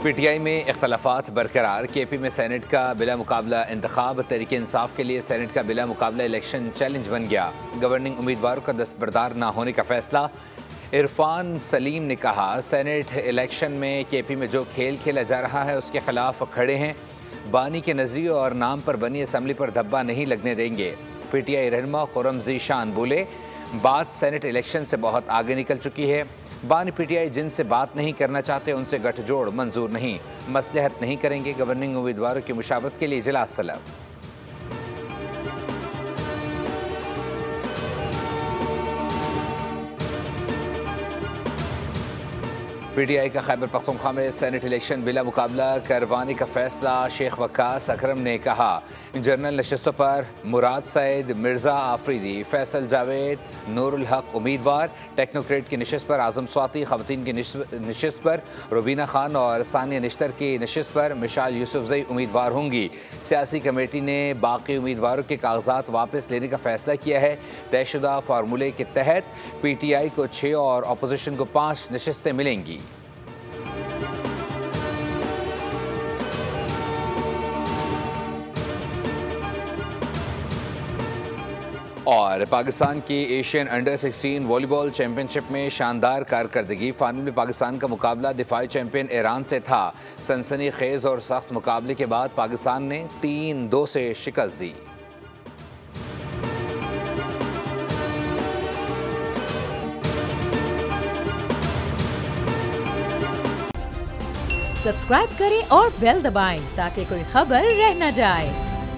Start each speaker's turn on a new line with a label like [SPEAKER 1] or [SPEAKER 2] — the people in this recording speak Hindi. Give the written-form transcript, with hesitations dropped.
[SPEAKER 1] पीटीआई में इख्तलाफात बरकरार। केपी में सेनेट का बिला मुकाबला इंतखाब। तहरीक इंसाफ के लिए सेनेट का बिला मुकाबला इलेक्शन चैलेंज बन गया। गवर्निंग उम्मीदवारों का दस्तबरदार ना होने का फैसला। इरफान सलीम ने कहा, सेनेट इलेक्शन में केपी में जो खेल खेला जा रहा है उसके खिलाफ खड़े हैं। बानी के नजरिए और नाम पर बनी असम्बली पर धब्बा नहीं लगने देंगे। पीटीआई रहनुमा खुर्रम ज़ीशान बोले, बात सेनेट इलेक्शन से बहुत आगे निकल चुकी है। बानी पीटीआई जिनसे बात नहीं करना चाहते उनसे गठजोड़ मंजूर नहीं, मसलहत नहीं करेंगे। गवर्निंग उम्मीदवारों की मुशावरत के लिए इजलास तलब। पीटीआई का खैबर पख्तूनख्वा में सेनेट इलेक्शन बिला मुकाबला करवाने का फैसला। शेख वक्कास अकरम ने कहा, जनरल नशिस्तों पर मुराद सैद, मिर्ज़ा आफरीदी, फैसल जावेद, नूरुल हक उम्मीदवार। टेक्नोक्रेट की नशिस्त पर आजम स्वाति, खवातीन की नशिस्त पर रुबीना खान और सानिया निश्तर की नशिस्त पर मिशाल यूसुफजई उम्मीदवार होंगी। सियासी कमेटी ने बाकी उम्मीदवारों के कागजात वापस लेने का फैसला किया है। तयशुदा फार्मूले के तहत पीटीआई को 6 और अपोजिशन को 5 नशिस्तें मिलेंगी। और पाकिस्तान की एशियन अंडर 16 वॉलीबॉल चैंपियनशिप में शानदार कारकर्दगी। फाइनल में पाकिस्तान का मुकाबला दिफाई चैंपियन ईरान से था। सनसनी खेज और सख्त मुकाबले के बाद पाकिस्तान ने 3-2 से शिकस्त दी।
[SPEAKER 2] सब्सक्राइब करें और बेल दबाएं ताकि कोई खबर रह न जाए।